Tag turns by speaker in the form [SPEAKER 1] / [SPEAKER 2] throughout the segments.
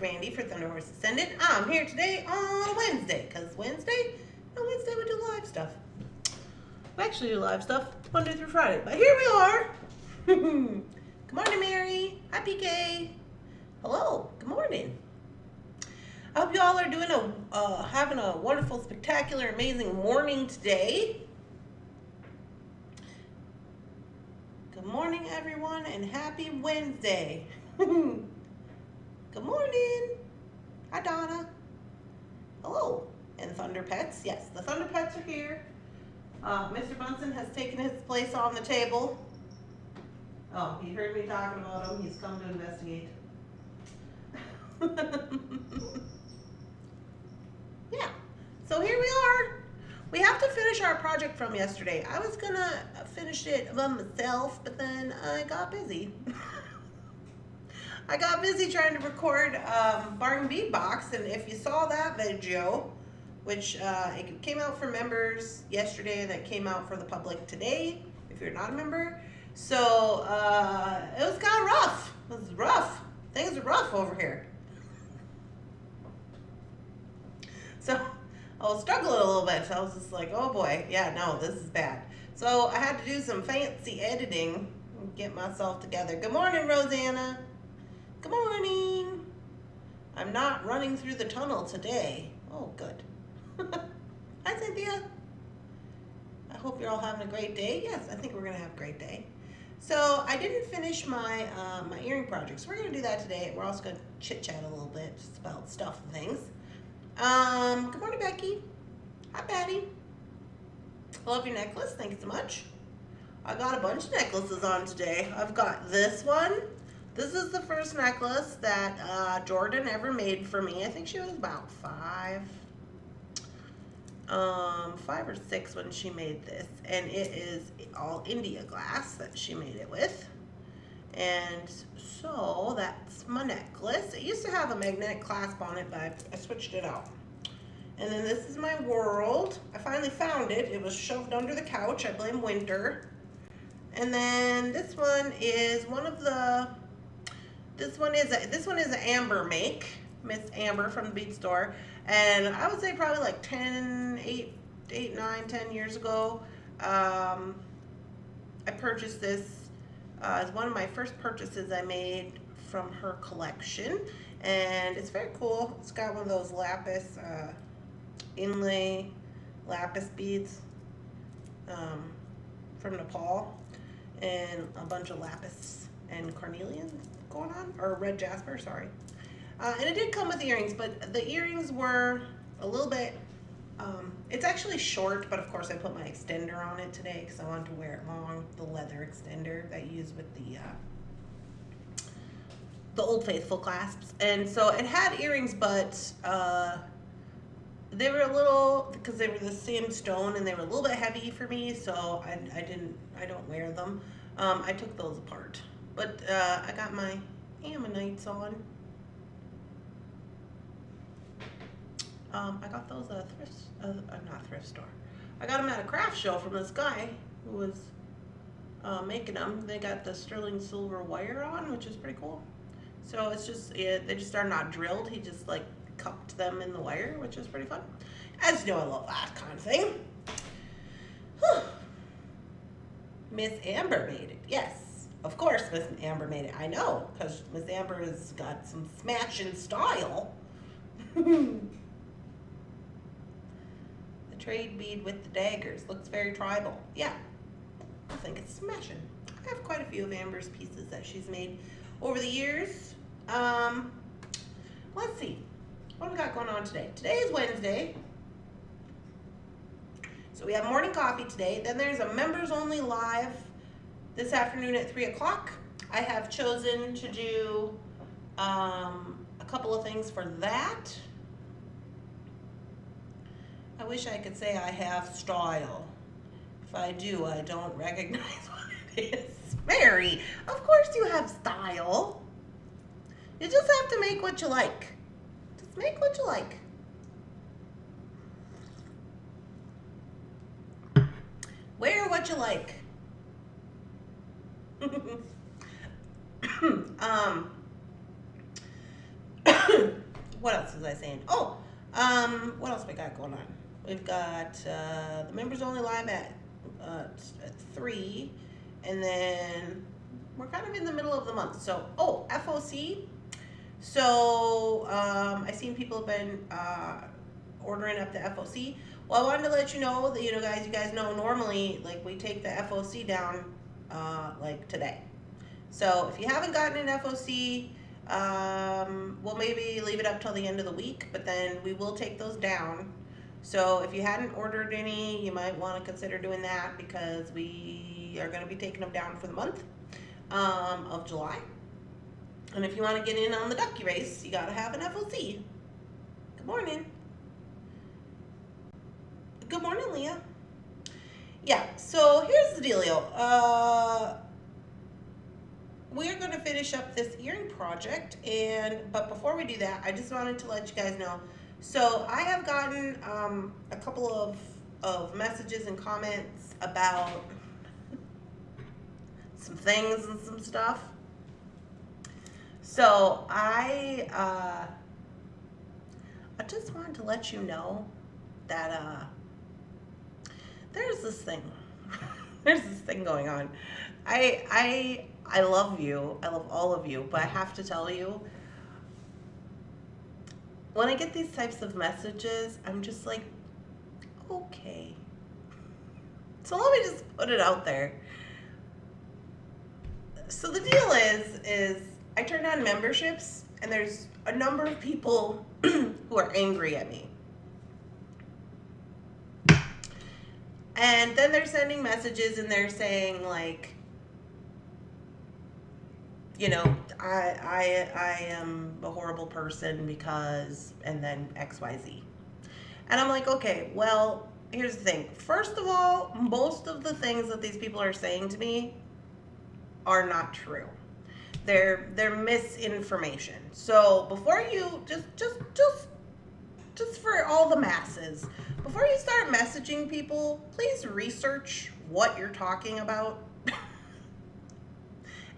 [SPEAKER 1] Randee for Thunderhorse Descendant. I'm here today on Wednesday, because Wednesday we do live stuff. We actually do live stuff Monday through Friday, but here we are. Good morning, Mary. Hi, PK. Hello. Good morning. I hope you all are doing having a wonderful, spectacular, amazing morning today. Good morning, everyone, and happy Wednesday. Good morning. Hi, Donna. Hello. And Thunder Pets. Yes, the Thunder Pets are here. Mr. Bunsen has taken his place on the table. Oh, he heard me talking about him. He's come to investigate. Yeah. So here we are. We have to finish our project from yesterday. I was going to finish it by myself, but then I got busy. I got busy trying to record Bargain Bead Box, and if you saw that video, which it came out for members yesterday, and it came out for the public today, if you're not a member. So it was kind of rough. It was rough. Things are rough over here. So I was struggling a little bit. I was just like, oh boy, yeah, no, this is bad. So I had to do some fancy editing and get myself together. Good morning, Rosanna. Good morning. I'm not running through the tunnel today. Oh, good. Hi, Cynthia. I hope you're all having a great day. Yes, I think we're going to have a great day. So I didn't finish my my earring project, so we're going to do that today. We're also going to chit-chat a little bit just about stuff and things. Good morning, Becky. Hi, Patty. I love your necklace. Thank you so much. I got a bunch of necklaces on today. I've got this one. This is the first necklace that Jordan ever made for me. I think she was about 5 or 6 when she made this. And it is all India glass that she made it with. And so that's my necklace. It used to have a magnetic clasp on it, but I switched it out. And then this is my world. I finally found it. It was shoved under the couch. I blame winter. And then this one is one of the, this one is an Amber make, Miss Amber from the bead store. And I would say probably like 8, 9, 10 years ago, I purchased this as one of my first purchases I made from her collection. And it's very cool. It's got one of those lapis, inlay lapis beads from Nepal, and a bunch of lapis and carnelian going on, or red jasper, sorry. And it did come with earrings, but the earrings were a little bit, it's actually short, but of course I put my extender on it today because I wanted to wear it long, the leather extender that you use with the Old Faithful clasps. And so it had earrings, but they were a little, because they were the same stone and they were a little bit heavy for me, so I don't wear them. I took those apart. But I got my ammonites on. I got those at not thrift store. I got them at a craft show from this guy who was making them. They got the sterling silver wire on, which is pretty cool. So it's just, they just are not drilled. He just like cupped them in the wire, which is pretty fun. As you know, I love that kind of thing. Whew. Miss Amber made it. Yes, of course Miss Amber made it. I know, because Miss Amber has got some smashing style. Trade bead with the daggers. Looks very tribal. Yeah, I think it's smashing. I have quite a few of Amber's pieces that she's made over the years. Let's see. What do we got going on today? Today is Wednesday. So we have morning coffee today. Then there's a members only live this afternoon at 3 o'clock. I have chosen to do a couple of things for that. I wish I could say I have style. If I do, I don't recognize what it is. Mary, of course you have style. You just have to make what you like. Just make what you like. Wear what you like. was I saying? Oh, what else we got going on? We've got the members only live at 3, and then we're kind of in the middle of the month. So, FOC. So, I've seen people have been ordering up the FOC. Well, I wanted to let you know that, you guys know normally, like, we take the FOC down, like, today. So, if you haven't gotten an FOC, we'll maybe leave it up till the end of the week, but then we will take those down. So, if you hadn't ordered any, you might want to consider doing that, because we are going to be taking them down for the month of July. And if you want to get in on the ducky race, you got to have an FOC. Good morning. Good morning, Leah. Yeah, so here's the dealio. We're going to finish up this earring project, but before we do that, I just wanted to let you guys know. So I have gotten a couple of messages and comments about some things and some stuff. So I just wanted to let you know that there's this thing. There's this thing going on. I love you. I love all of you, but I have to tell you, when I get these types of messages, I'm just like, okay. So let me just put it out there. So the deal is I turned on memberships, and there's a number of people who are angry at me. And then they're sending messages, and they're saying, like, I am a horrible person because, and then XYZ. And I'm like, okay, well, here's the thing. First of all, most of the things that these people are saying to me are not true. They're misinformation. So before you just for all the masses, before you start messaging people, please research what you're talking about.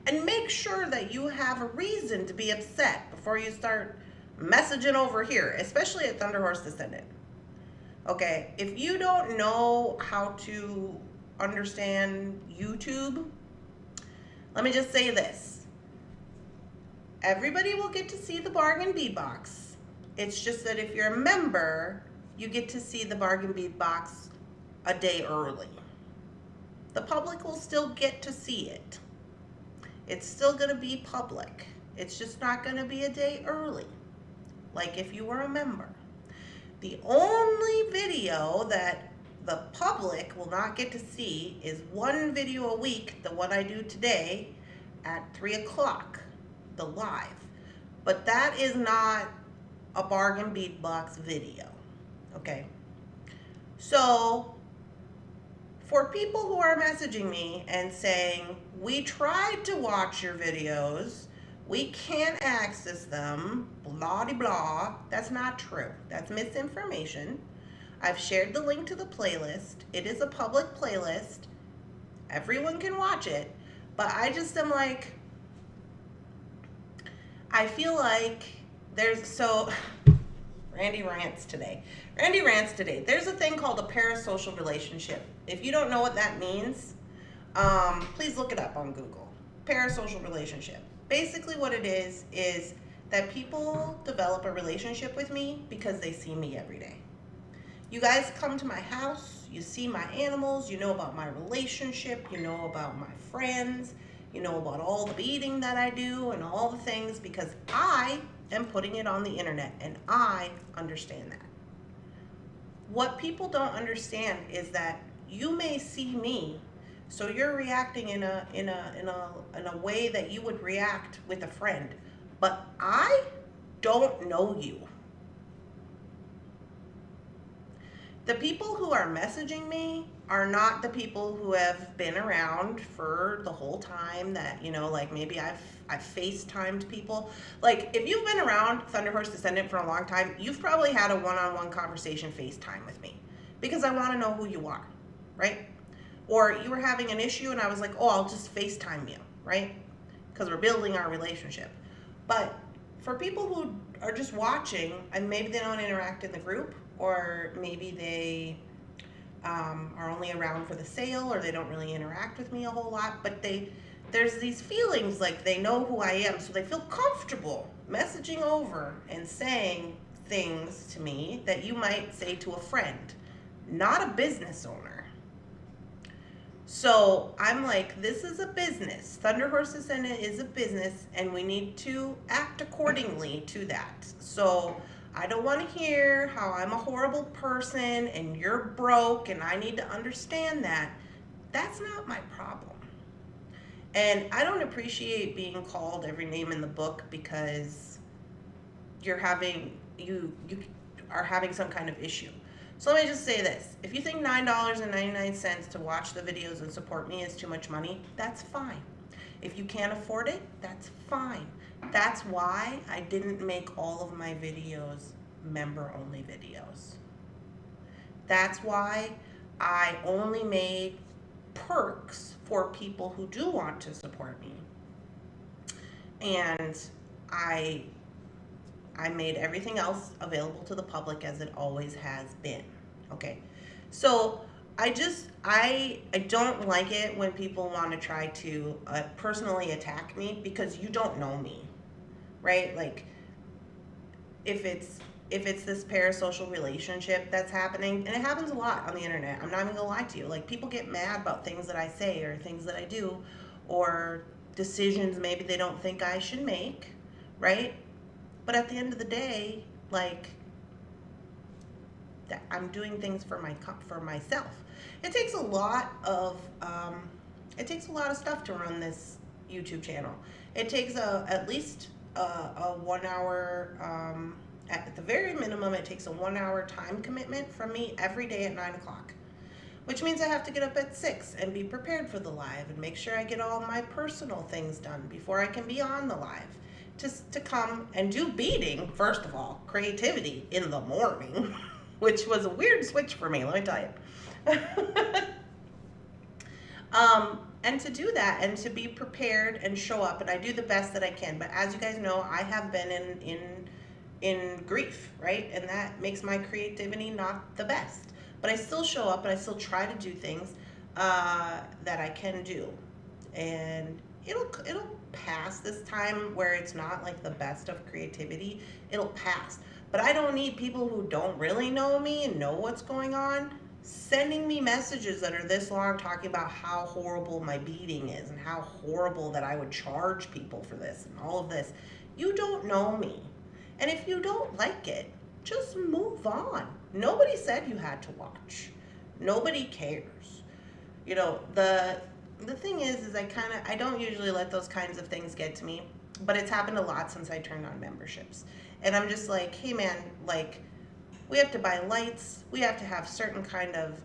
[SPEAKER 1] And make sure that you have a reason to be upset before you start messaging over here, especially at Thunderhorse Descendant. Okay, if you don't know how to understand YouTube, let me just say this. Everybody will get to see the bargain bead box. It's just that if you're a member, you get to see the bargain bead box a day early. The public will still get to see it. It's still going to be public. It's just not going to be a day early, like if you were a member. The only video that the public will not get to see is one video a week, the one I do today at 3 o'clock, the live. But that is not a bargain bead box video, okay? So, for people who are messaging me and saying, we tried to watch your videos, we can't access them, blah de blah, that's not true. That's misinformation. I've shared the link to the playlist. It is a public playlist. Everyone can watch it. But I just am like, I feel like Randee rants today. Randee rants today. There's a thing called a parasocial relationship. If you don't know what that means, please look it up on Google. Parasocial relationship. Basically what it is that people develop a relationship with me because they see me every day. You guys come to my house, you see my animals, you know about my relationship, you know about my friends, you know about all the beading that I do and all the things, because I am putting it on the internet and I understand that. What people don't understand is that you may see me, so you're reacting in a way that you would react with a friend, but I don't know you. The people who are messaging me are not the people who have been around for the whole time that, like maybe I've FaceTimed people. Like, if you've been around Thunderhorse Descendant for a long time, you've probably had a one-on-one conversation FaceTime with me because I want to know who you are, right? Or you were having an issue and I was like, oh, I'll just FaceTime you, right? Because we're building our relationship. But for people who are just watching and maybe they don't interact in the group, or maybe they are only around for the sale, or they don't really interact with me a whole lot, but there's these feelings like they know who I am, so they feel comfortable messaging over and saying things to me that you might say to a friend, not a business owner. So I'm like, this is a business. Thunderhorse Descendant is a business, and we need to act accordingly to that. So I don't want to hear how I'm a horrible person and you're broke and I need to understand that. That's not my problem. And I don't appreciate being called every name in the book because you are having some kind of issue. So let me just say this. If you think $9.99 to watch the videos and support me is too much money, that's fine. If you can't afford it, that's fine. That's why I didn't make all of my videos member-only videos. That's why I only made perks for people who do want to support me. And I made everything else available to the public as it always has been. Okay, so I don't like it when people want to try to personally attack me because you don't know me, right? Like if it's this parasocial relationship that's happening, and it happens a lot on the internet. I'm not even gonna lie to you. Like people get mad about things that I say or things that I do or decisions maybe they don't think I should make, right? But at the end of the day, like I'm doing things for myself. It takes a lot of stuff to run this YouTube channel. It takes at least a 1 hour. At the very minimum, it takes a 1 hour time commitment from me every day at 9 o'clock, which means I have to get up at 6 and be prepared for the live and make sure I get all my personal things done before I can be on the live. To come and do beading, first of all, creativity in the morning, which was a weird switch for me, let me tell you. And to do that and to be prepared and show up, and I do the best that I can. But as you guys know, I have been in grief, right? And that makes my creativity not the best. But I still show up and I still try to do things that I can do. And it'll pass this time where it's not like the best of creativity. It'll pass. But I don't need people who don't really know me and know what's going on sending me messages that are this long talking about how horrible my beading is and how horrible that I would charge people for this and all of this. You don't know me. And if you don't like it, just move on. Nobody said you had to watch. Nobody cares. You know, the thing is I don't usually let those kinds of things get to me, but it's happened a lot since I turned on memberships. And I'm just like, hey man, like, we have to buy lights, we have to have certain kind of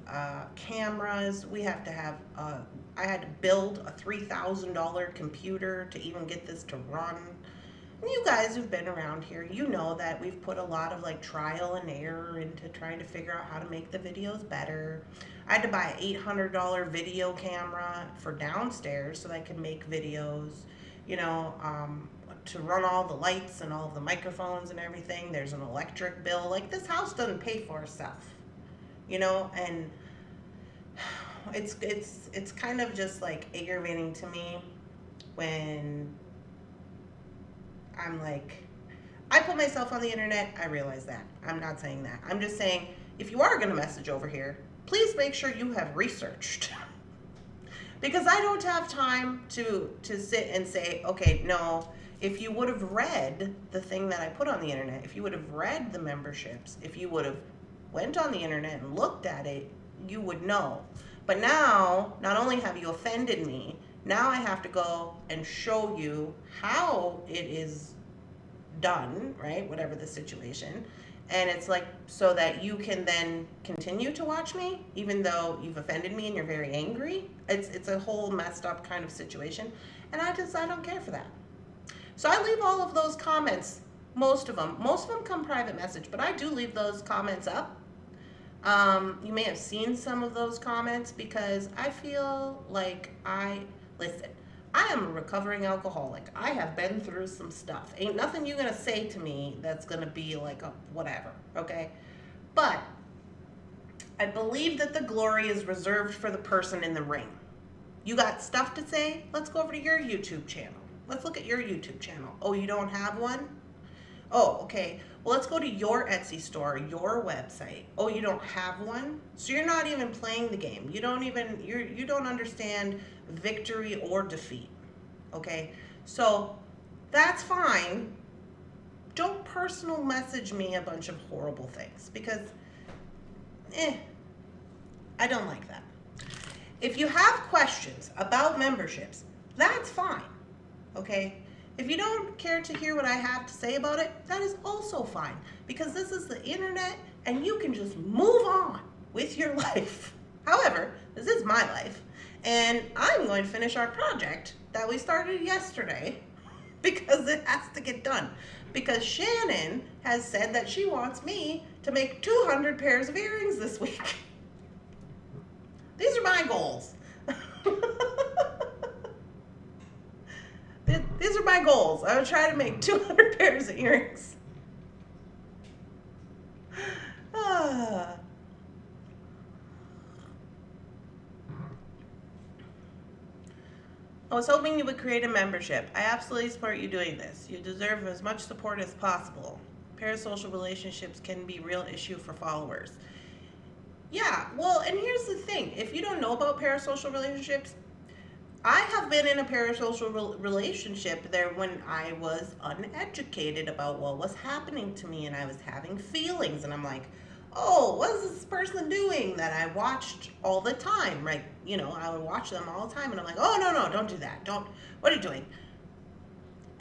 [SPEAKER 1] cameras, we have to have, I had to build a $3,000 computer to even get this to run. And you guys who've been around here, you know that we've put a lot of like trial and error into trying to figure out how to make the videos better. I had to buy an $800 video camera for downstairs so that I could make videos, you know, to run all the lights and all of the microphones and everything. There's an electric bill. Like, this house doesn't pay for itself, you know, and it's kind of just like aggravating to me when I'm like, I put myself on the internet. I realize that. I'm not saying that. I'm just saying, if you are going to message over here, please make sure you have researched. Because I don't have time to sit and say, okay, no, if you would have read the thing that I put on the internet, if you would have read the memberships, if you would have went on the internet and looked at it, you would know. But now, not only have you offended me, now I have to go and show you how it is done, right? Whatever the situation. And it's like, so that you can then continue to watch me, even though you've offended me and you're very angry. It's a whole messed up kind of situation. And I don't care for that. So I leave all of those comments, most of them come private message, but I do leave those comments up. You may have seen some of those comments because I feel like listen, I am a recovering alcoholic. I have been through some stuff. Ain't nothing you're going to say to me that's going to be like a whatever, okay? But I believe that the glory is reserved for the person in the ring. You got stuff to say? Let's go over to your YouTube channel. Let's look at your YouTube channel. Oh, you don't have one? Oh, okay. Well, let's go to your Etsy store, your website. Oh, you don't have one? So you're not even playing the game. You don't understand victory or defeat. Okay? So that's fine. Don't personal message me a bunch of horrible things because I don't like that. If you have questions about memberships, that's fine. Okay? If you don't care to hear what I have to say about it, that is also fine. Because this is the internet and you can just move on with your life. However, this is my life. And I'm going to finish our project that we started yesterday because it has to get done. Because Shannon has said that she wants me to make 200 pairs of earrings this week. These are my goals. These are my goals. I would try to make 200 pairs of earrings. I was hoping you would create a membership. I absolutely support you doing this. You deserve as much support as possible. Parasocial relationships can be a real issue for followers. Yeah, well, and here's the thing. If you don't know about parasocial relationships, I have been in a parasocial relationship there when I was uneducated about what was happening to me and I was having feelings and I'm like, oh, what is this person doing that I watched all the time, right? You know, I would watch them all the time and I'm like, oh, no, don't do that. What are you doing?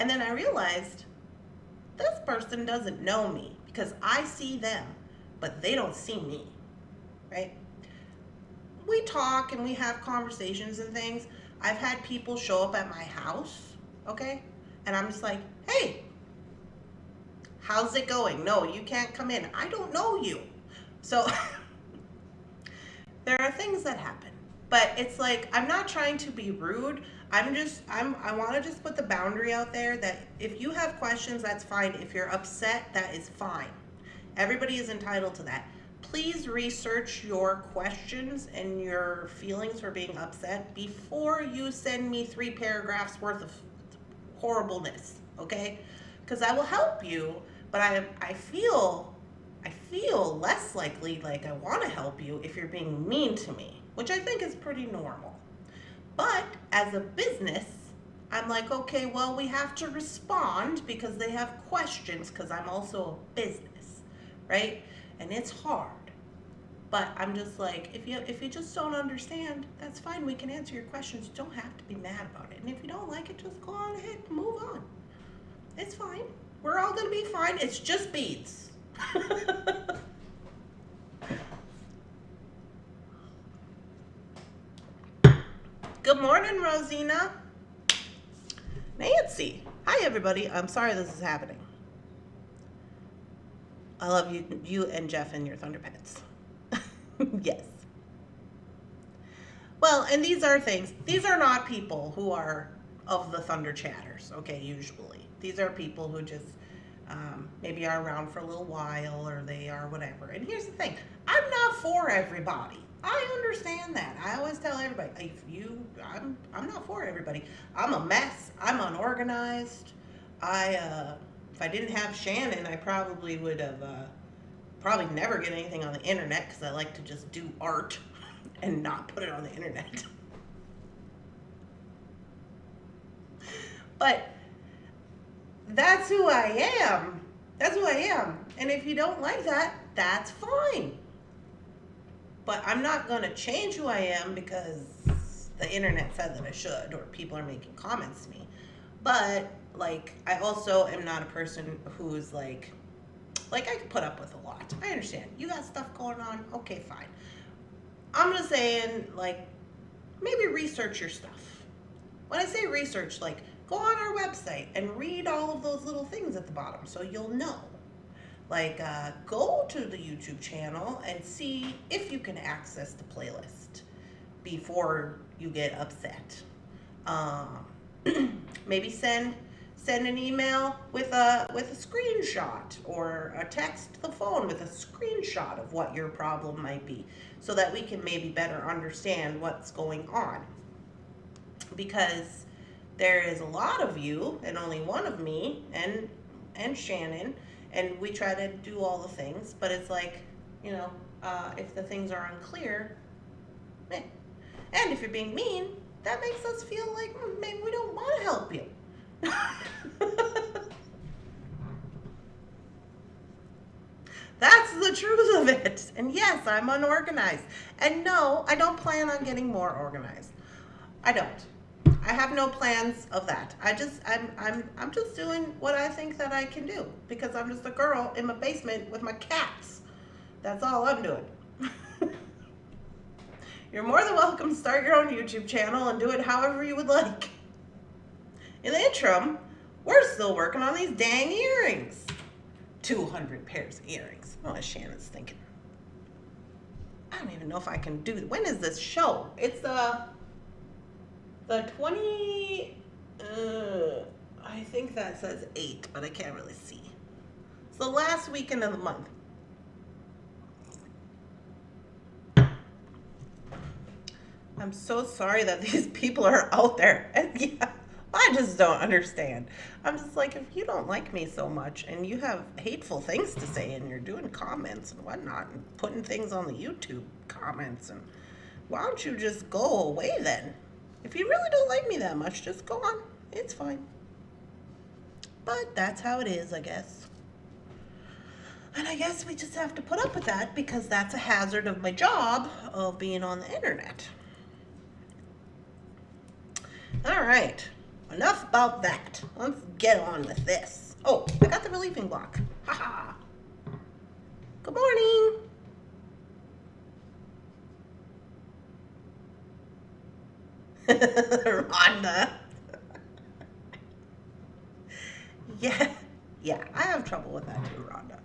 [SPEAKER 1] And then I realized this person doesn't know me because I see them, but they don't see me, right? We talk and we have conversations and things. I've had people show up at my house, okay? And I'm just like, hey, how's it going? No, you can't come in. I don't know you. So there are things that happen. But it's like, I'm not trying to be rude. I want to just put the boundary out there that if you have questions, that's fine. If you're upset, that is fine. Everybody is entitled to that. Please research your questions and your feelings for being upset before you send me 3 paragraphs worth of horribleness, okay? Because I will help you, but I feel less likely like I want to help you if you're being mean to me, which I think is pretty normal. But as a business, I'm like, okay, well, we have to respond because they have questions because I'm also a business, right? And it's hard. But I'm just like, if you just don't understand, that's fine. We can answer your questions. You don't have to be mad about it. And if you don't like it, just go on ahead and move on. It's fine. We're all going to be fine. It's just beads. Good morning, Rosina. Nancy. Hi, everybody. I'm sorry this is happening. I love you and Jeff and your Thunder Pets. Yes. Well, and these are things. These are not people who are of the Thunder Chatters, okay, usually. These are people who just maybe are around for a little while or they are whatever. And here's the thing. I'm not for everybody. I understand that. I always tell everybody, I'm not for everybody. I'm a mess. I'm unorganized. If I didn't have Shannon, I probably would have probably never get anything on the internet because I like to just do art and not put it on the internet. But that's who I am. That's who I am. And if you don't like that, that's fine. But I'm not going to change who I am because the internet said that I should or people are making comments to me. But like, I also am not a person who's like I can put up with a lot. I understand. You got stuff going on. Okay, fine. I'm just saying, like, maybe research your stuff. When I say research, like, go on our website and read all of those little things at the bottom so you'll know. Like, go to the YouTube channel and see if you can access the playlist before you get upset. Maybe send an email with a screenshot, or a text to the phone with a screenshot of what your problem might be, so that we can maybe better understand what's going on. Because there is a lot of you and only one of me and Shannon, and we try to do all the things, but it's like, if the things are unclear, and if you're being mean, that makes us feel like maybe we don't want to help you. That's the truth of it. And yes, I'm unorganized. And no, I don't plan on getting more organized. I don't. I have no plans of that. I'm just doing what I think that I can do, because I'm just a girl in my basement with my cats. That's all I'm doing. You're more than welcome to start your own YouTube channel and do it however you would like. In the interim, we're still working on these dang earrings. 200 pairs of earrings. Oh, as Shannon's thinking. I don't even know if I can do it. When is this show? It's the 20, I think that says 8, but I can't really see. It's the last weekend of the month. I'm so sorry that these people are out there. And yeah, I just don't understand. I'm just like, if you don't like me so much and you have hateful things to say and you're doing comments and whatnot and putting things on the YouTube comments, and why don't you just go away then? If you really don't like me that much, just go on. It's fine. But that's how it is, I guess. And I guess we just have to put up with that, because that's a hazard of my job of being on the internet. All right, enough about that. Let's get on with this. Oh, I got the relieving block. Haha. Good morning. Rhonda. Yeah, I have trouble with that too, Rhonda.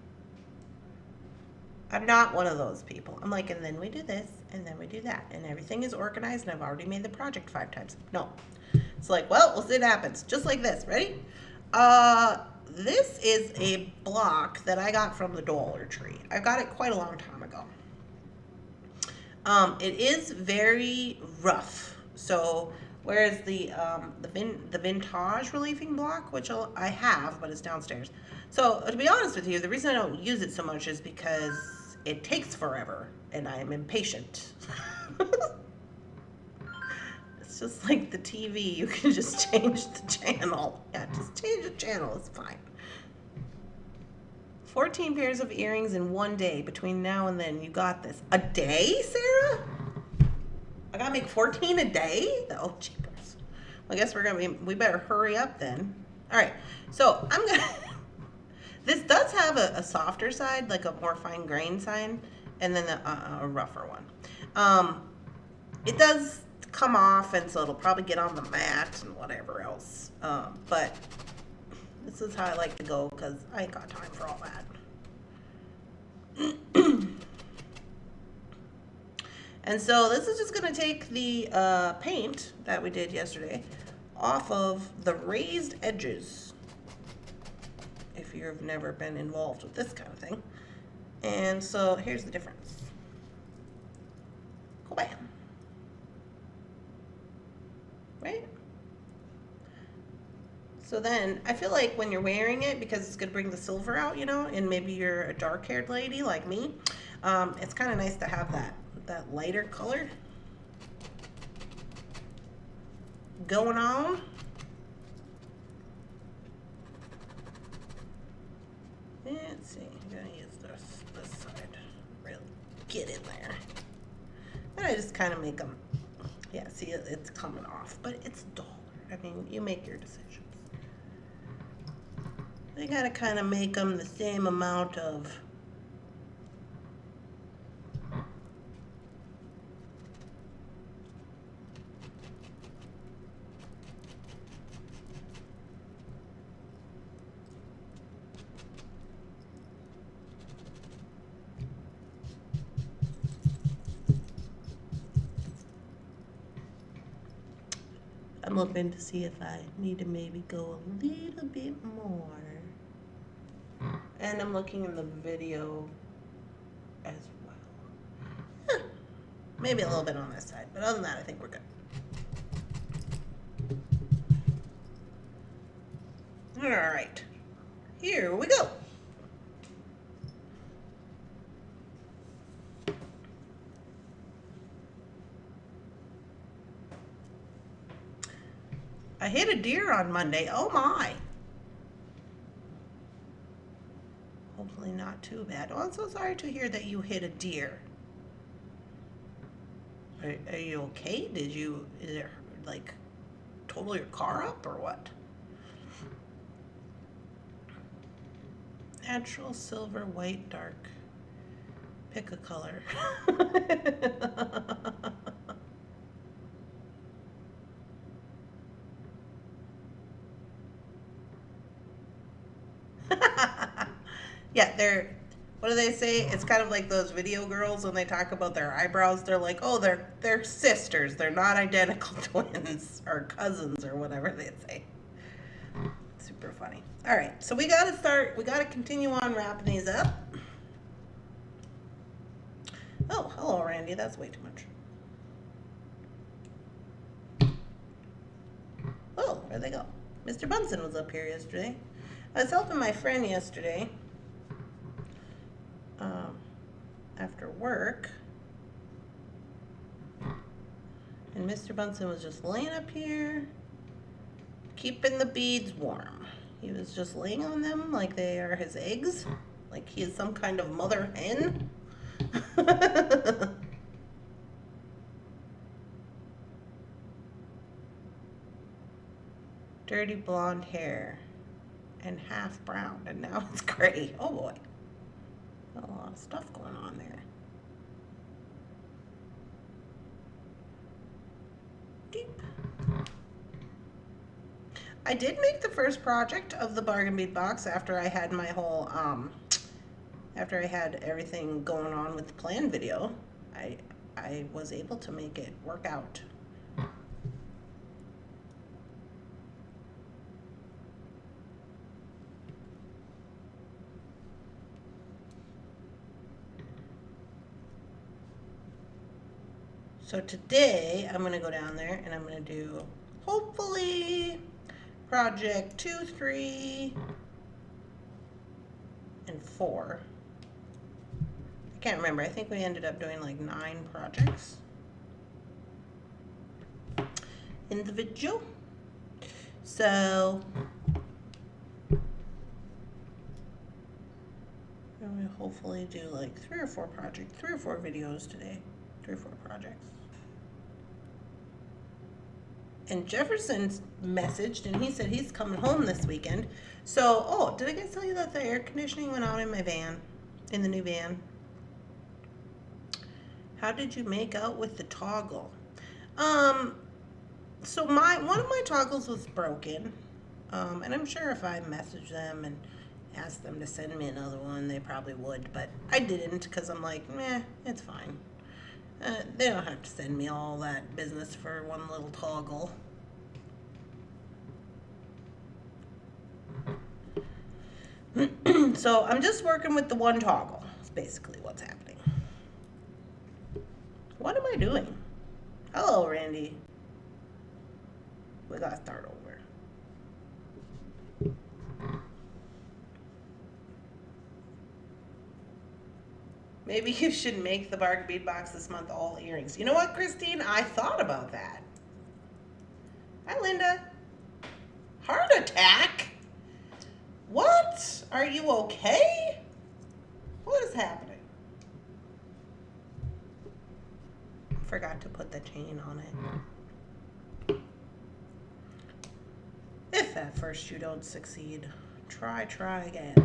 [SPEAKER 1] I'm not one of those people. I'm like, and then we do this, and then we do that, and everything is organized, and I've already made the project 5 times. No. It's like, well, we'll see what happens. Just like this. Ready? This is a block that I got from the Dollar Tree. I got it quite a long time ago. It is very rough. So, whereas the vintage relieving block, which I have, but it's downstairs. So, to be honest with you, the reason I don't use it so much is because it takes forever, and I am impatient. It's just like the TV. You can just change the channel. Yeah, just change the channel. It's fine. 14 pairs of earrings in one day. Between now and then, you got this. A day, Sarah? I gotta make 14 a day? Oh, jeepers. Well, I guess we better hurry up then. All right, so I'm gonna, this does have a softer side, like a more fine grain side, and then a rougher one. It does come off, and so it'll probably get on the mat and whatever else. But this is how I like to go, because I ain't got time for all that. And so this is just going to take the paint that we did yesterday off of the raised edges, if you've never been involved with this kind of thing. And so here's the difference. Go bam. Right? So then I feel like when you're wearing it, because it's going to bring the silver out, and maybe you're a dark-haired lady like me, it's kind of nice to have that lighter color going on. Let's see, I'm going to use this side, really get in there. And I just kind of make them, yeah, see, it's coming off, but it's $1. I mean, you make your decisions. I gotta kind of make them the same amount of I'm looking to see if I need to maybe go a little bit more. And I'm looking in the video as well. Maybe a little bit on this side, but other than that, I think we're good. All right, here we go. I hit a deer on Monday. Oh my. Hopefully not too bad. Oh, I'm so sorry to hear that you hit a deer. Are you okay? Is it like total your car up or what? Natural, silver, white, dark. Pick a color. Yeah, what do they say? It's kind of like those video girls when they talk about their eyebrows. They're like, oh, they're sisters. They're not identical twins or cousins or whatever they say. Super funny. All right, so we got to continue on wrapping these up. Oh, hello, Randee. That's way too much. Oh, where'd they go? Mr. Bunsen was up here yesterday. I was helping my friend yesterday after work, and Mr. Bunsen was just laying up here keeping the beads warm. He was just laying on them like they are his eggs, like he is some kind of mother hen. Dirty blonde hair and half brown, and now it's gray. Oh boy, got a lot of stuff going on there. Deep. I did make the first project of the bargain bead box after I had my whole after I had everything going on with the plan video. I was able to make it work out. So today I'm going to go down there and I'm going to do hopefully project 2, 3, and 4. I can't remember. I think we ended up doing like 9 projects in the video. So I'm going to hopefully do like 3 or 4 videos today. 3 or 4 projects. And Jefferson messaged and he said he's coming home this weekend. So, oh, did I guys tell you that the air conditioning went out in my van, in the new van? How did you make out with the toggle? So one of my toggles was broken. And I'm sure if I messaged them and asked them to send me another one, they probably would, but I didn't because I'm like, meh, it's fine. They don't have to send me all that business for one little toggle. So I'm just working with the one toggle. That's basically what's happening. What am I doing? Hello, Randee. We gotta start over. Maybe you should make the bargain bead box this month all earrings. You know what, Christine? I thought about that. Hi, Linda. Heart attack? What? Are you okay? What is happening? Forgot to put the chain on it. If at first you don't succeed, try again.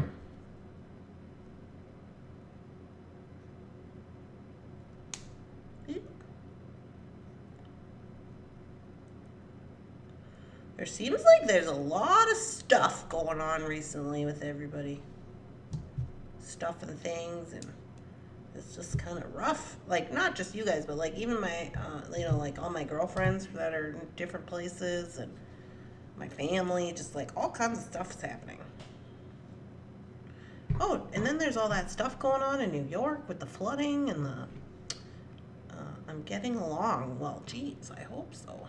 [SPEAKER 1] There seems like there's a lot of stuff going on recently with everybody. Stuff and things, and It's just kind of rough. Like, not just you guys, but like even my, like all my girlfriends that are in different places and my family, just like all kinds of stuff is happening. Oh, and then there's all that stuff going on in New York with the flooding and the. I'm getting along. Well, geez, I hope so.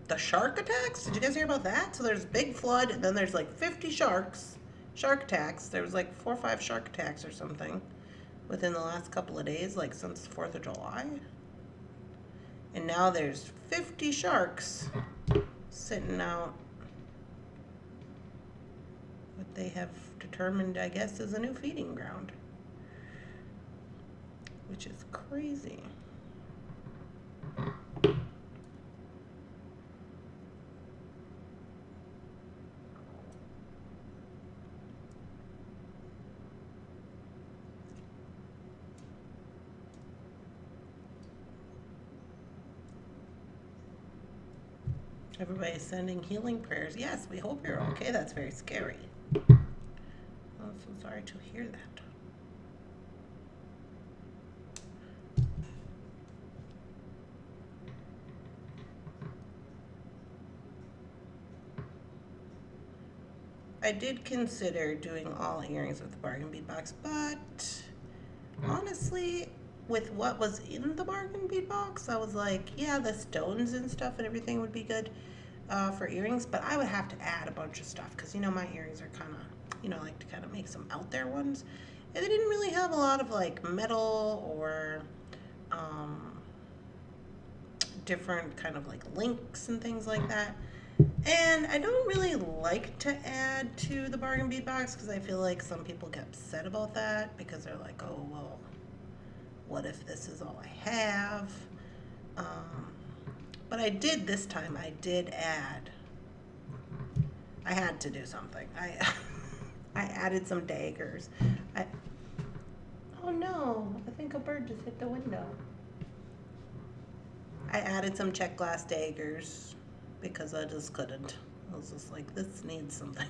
[SPEAKER 1] The shark attacks? Did you guys hear about that? So there's big flood, and then there's like 50 shark attacks. There was like 4 or 5 shark attacks or something within the last couple of days, like since the 4th of July. And now there's 50 sharks sitting out what they have determined, I guess, is a new feeding ground, which is crazy. Everybody's sending healing prayers. Yes, we hope you're okay. That's very scary. I'm so sorry to hear that. I did consider doing all earrings with the bargain bead box, but honestly, with what was in the bargain bead box, I was like, yeah, the stones and stuff and everything would be good for earrings, but I would have to add a bunch of stuff because, you know, my earrings are kind of, you know, like to kind of make some out there ones. And they didn't really have a lot of like metal or different kind of like links and things like that. And I don't really like to add to the bargain bead box because I feel like some people get upset about that because they're like, oh, well, what if this is all I have? But I did this time. I did add. I had to do something. I added some daggers. Oh no, I think a bird just hit the window. I added some check glass daggers because I just couldn't. I was just like, this needs something.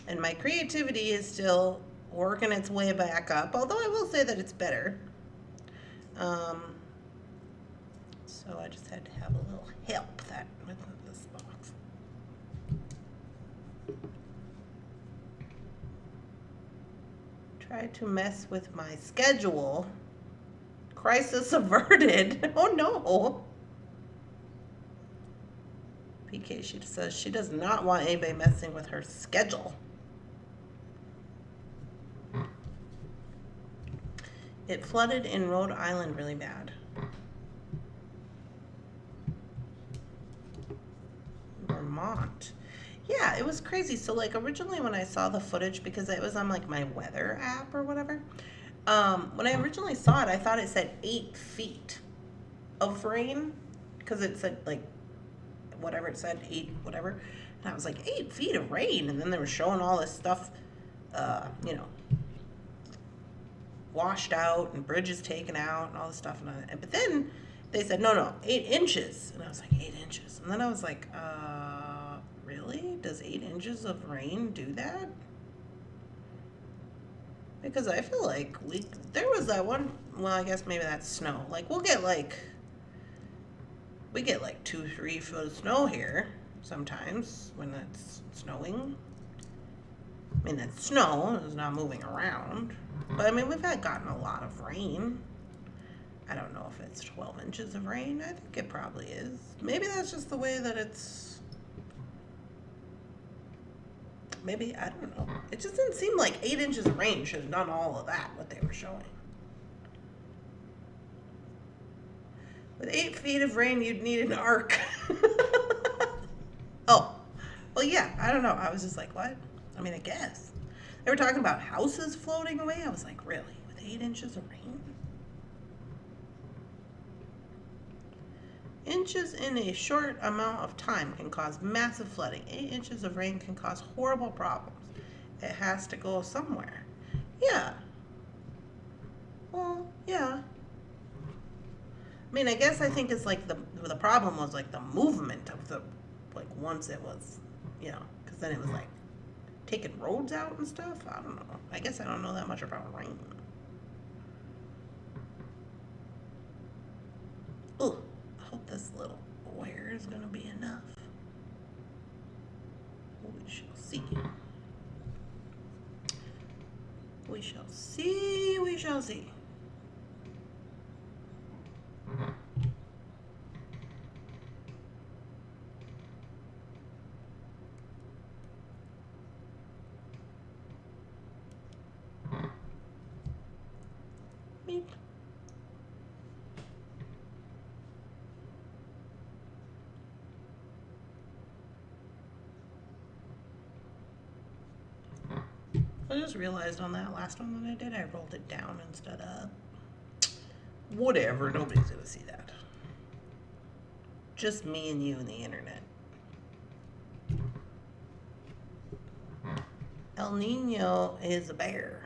[SPEAKER 1] And my creativity is still working its way back up, although I will say that it's better. So I just had to have a little help with this box. Tried to mess with my schedule. Crisis averted. Oh no. PK, she says she does not want anybody messing with her schedule. It flooded in Rhode Island really bad. Vermont. Yeah, it was crazy. So like originally when I saw the footage, because it was on like my weather app or whatever, when I originally saw it, I thought it said 8 feet of rain because it said like whatever it said, 8 whatever, and I was like 8 feet of rain, and then they were showing all this stuff, you know, washed out and bridges taken out and all this stuff, but then they said no 8 inches, and I was like 8 inches, and then I was like really, does 8 inches of rain do that? Because I feel like there was that one, well, I guess maybe that's snow, like we get like 2-3 foot of snow here sometimes when it's snowing. I mean, that's snow, it's not moving around. But I mean, we've gotten a lot of rain. I don't know if it's 12 inches of rain. I think it probably is. Maybe that's just the way that it's. Maybe, I don't know. It just didn't seem like 8 inches of rain should have done all of that, what they were showing. With 8 feet of rain, you'd need an ark. Oh, well, yeah, I don't know. I was just like, what? I mean, I guess. They were talking about houses floating away. I was like, really? With 8 inches of rain? Inches in a short amount of time can cause massive flooding. 8 inches of rain can cause horrible problems. It has to go somewhere. Yeah. Well, yeah. I mean, I guess I think it's like the problem was like the movement of the like once it was, you know, because then it was like taking roads out and stuff. I don't know. I guess I don't know that much about rain. Oh, I hope this little wire is gonna be enough. We shall see. We shall see. We shall see. Beep. I just realized on that last one that I did, I rolled it down instead of... Whatever, nobody's gonna see that. Just me and you and the internet. El Nino is a bear.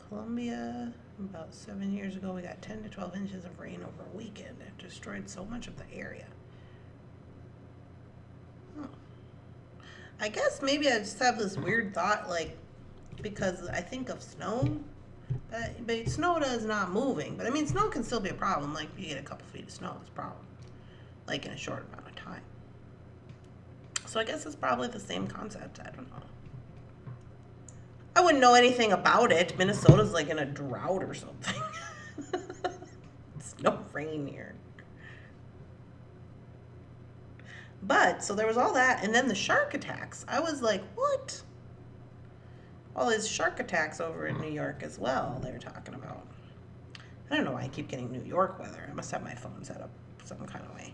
[SPEAKER 1] Colombia, about 7 years ago, we got 10 to 12 inches of rain over a weekend. It destroyed so much of the area. Oh. I guess maybe I just have this weird thought, like, because I think of snow, but snow is not moving. But I mean, snow can still be a problem. Like, you get a couple feet of snow, it's a problem. Like, in a short amount of time. So I guess it's probably the same concept. I don't know. I wouldn't know anything about it. Minnesota's like in a drought or something. It's no rain here. But, so there was all that, and then the shark attacks. I was like, what? All these shark attacks over in New York as well, they were talking about. I don't know why I keep getting New York weather. I must have my phone set up some kind of way.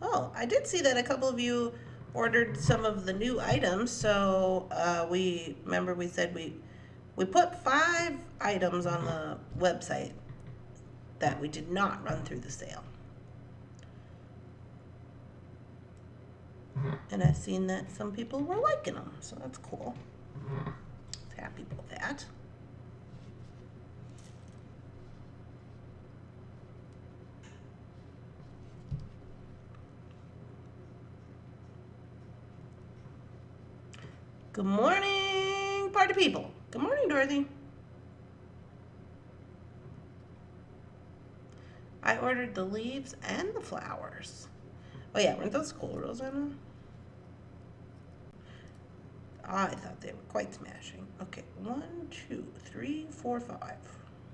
[SPEAKER 1] Oh, I did see that a couple of you ordered some of the new items. So we said we put 5 items on the website that we did not run through the sale. And I've seen that some people were liking them, so that's cool. I was happy about that. Good morning, party people. Good morning, Dorothy. I ordered the leaves and the flowers. Oh yeah, weren't those cool, Rosanna? I thought they were quite smashing. Okay, 1, 2, 3, 4, 5.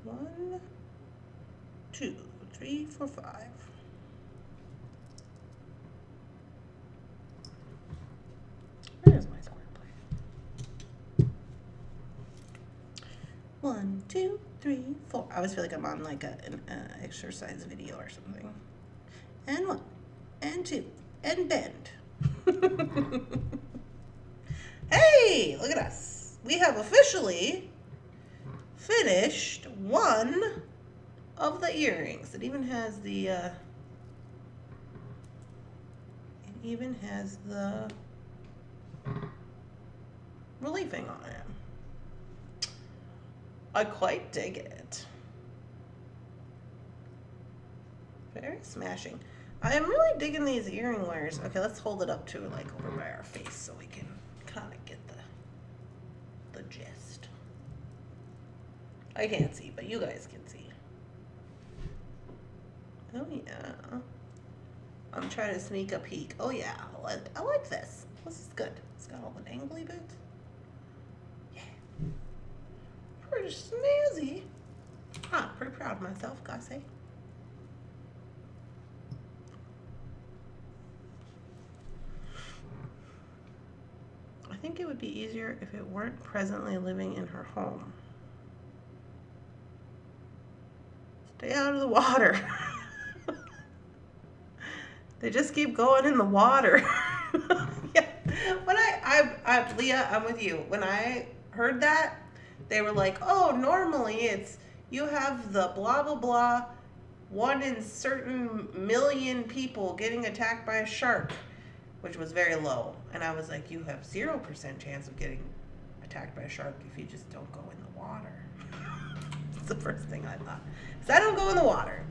[SPEAKER 1] 1, 2, 3, 4, 5. Where's my square plate? 1, 2, 3, 4. I always feel like I'm on like an exercise video or something. And 1, and 2, and bend. Hey, look at us. We have officially finished one of the earrings. It even has the reliefing on it. I quite dig it. Very smashing. I am really digging these earring wires. Okay, let's hold it up to like over by our face so we can kind of get the gist. I can't see, but you guys can see. Oh yeah. I'm trying to sneak a peek. Oh yeah, I like this. This is good. It's got all the dangly bits. Yeah. Pretty snazzy. I'm pretty proud of myself, gotta say. I think it would be easier if it weren't presently living in her home. Stay out of the water. They just keep going in the water. Yeah. When Leah, I'm with you. When I heard that, they were like, oh, normally it's, you have the blah, blah, blah, 1 in certain million people getting attacked by a shark, which was very low. And I was like, you have 0% chance of getting attacked attacked by a shark if you just don't go in the water. That's the first thing I thought. Because I don't go in the water.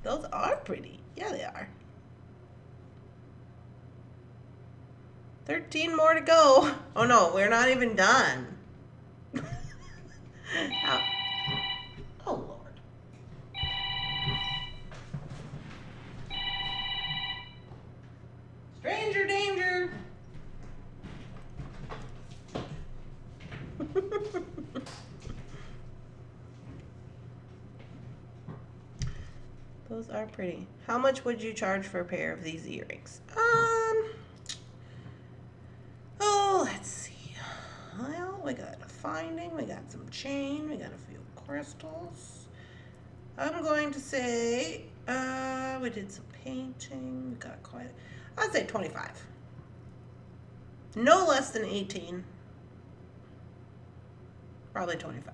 [SPEAKER 1] Those are pretty. Yeah, they are. 13 more to go. Oh no, we're not even done. Oh Lord. Stranger danger. Those are pretty. How much would you charge for a pair of these earrings? Oh, let's see. Well, we got a finding, we got some chain, we got a few crystals. I'm going to say, we did some painting, we got quite, I'd say 25. No less than 18. Probably 25.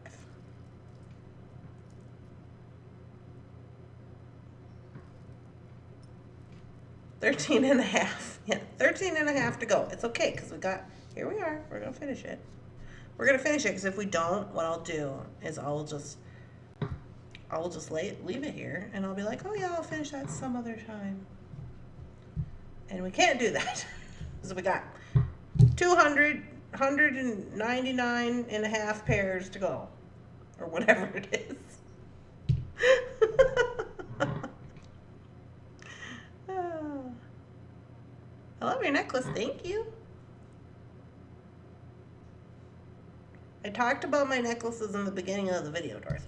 [SPEAKER 1] $13.50. Yeah, $13.50 to go. It's okay, because we got, here we are. We're going to finish it. We're going to finish it, because if we don't, what I'll do is I'll just leave it here, and I'll be like, oh yeah, I'll finish that some other time. And we can't do that. So we got 199.5 pairs to go. Or whatever it is. I love your necklace, thank you. I talked about my necklaces in the beginning of the video, Dorothy.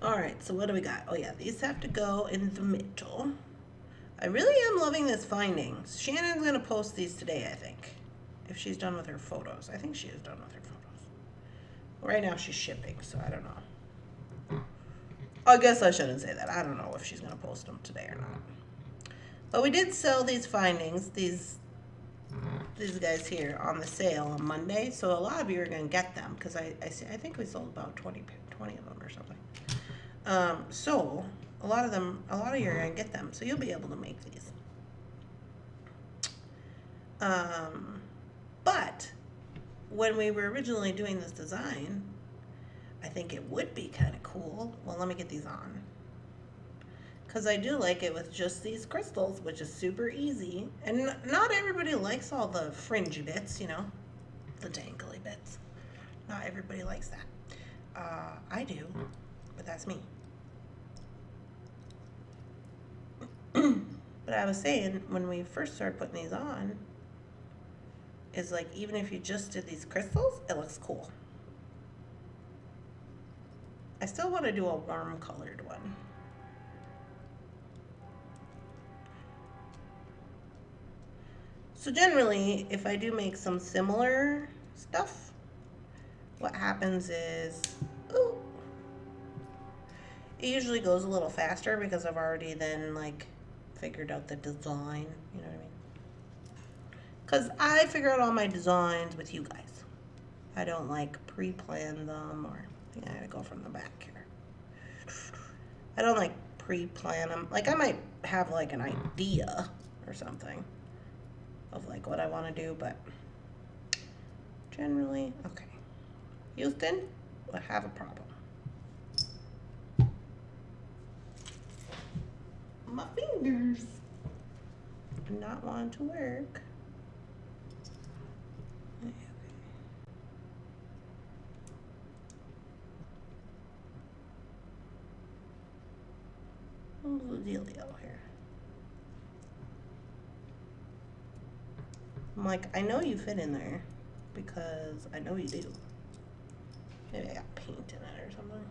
[SPEAKER 1] Alright, so what do we got? Oh yeah, these have to go in the middle. I really am loving this findings. Shannon's going to post these today, I think. If she's done with her photos. I think she is done with her photos. Right now she's shipping, so I don't know. I guess I shouldn't say that. I don't know if she's going to post them today or not. But we did sell these findings, these guys here, on the sale on Monday. So a lot of you are going to get them because I think we sold about 20 of them or something. So a lot of you are going to get them. So you'll be able to make these. But when we were originally doing this design, I think it would be kind of cool. Well, let me get these on. Because I do like it with just these crystals, which is super easy. And not everybody likes all the fringy bits, you know, the dangly bits. Not everybody likes that. I do, but that's me. But I was saying, when we first started putting these on, is like, even if you just did these crystals, it looks cool. I still want to do a warm colored one. So generally, if I do make some similar stuff, what happens is, ooh, it usually goes a little faster because I've already then like figured out the design, you know what I mean? Because I figure out all my designs with you guys. I don't like pre-plan them, or I gotta go from the back here. I don't like pre-plan them. Like I might have like an idea or something of like what I want to do, but generally, okay. Houston, I have a problem. My fingers do not want to work. Okay. What's the dealio here? I'm like, I know you fit in there because I know you do. Maybe I got paint in it or something.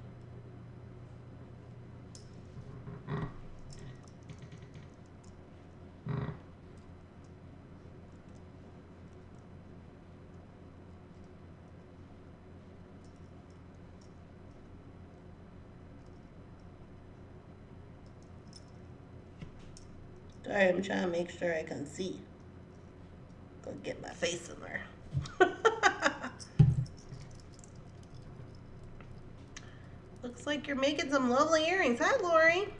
[SPEAKER 1] Sorry, I'm trying to make sure I can see. Go get my face in there. Looks like you're making some lovely earrings. Hi, Lori.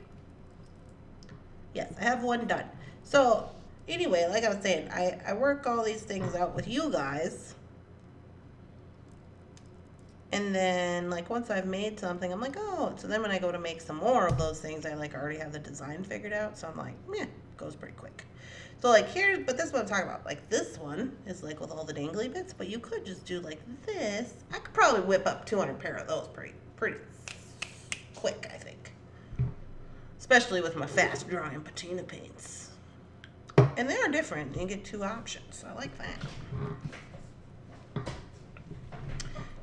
[SPEAKER 1] Yes, I have one done. So anyway, like I was saying, I work all these things out with you guys. And then like once I've made something, I'm like, oh, so then when I go to make some more of those things, I like already have the design figured out. So I'm like, yeah, goes pretty quick. So like here, but this is what I'm talking about. Like this one is like with all the dangly bits, but you could just do like this. I could probably whip up 200 pair of those pretty quick, I think. Especially with my fast drying patina paints. And they are different. You get two options. So I like that.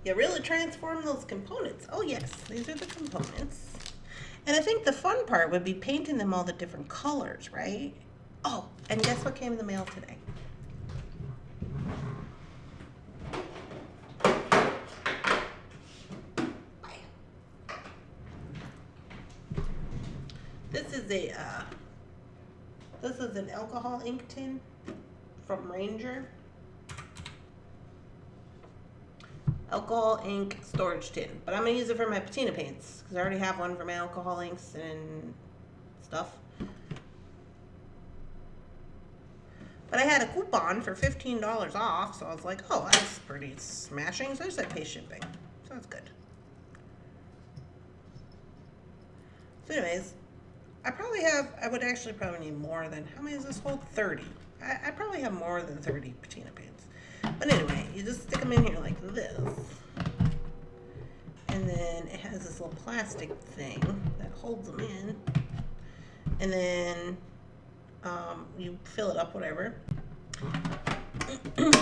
[SPEAKER 1] You really transform those components. Oh yes, these are the components. And I think the fun part would be painting them all the different colors, right? Oh, and guess what came in the mail today? This is an alcohol ink tin from Ranger. Alcohol ink storage tin, but I'm gonna use it for my patina paints because I already have one for my alcohol inks and stuff. But I had a coupon for $15 off, so I was like, oh, that's pretty smashing. So I just had pay shipping, so that's good. So anyways, I would actually probably need more than, how many does this hold? 30. I probably have more than 30 patina paints. But anyway, you just stick them in here like this. And then it has this little plastic thing that holds them in. And then you fill it up, whatever.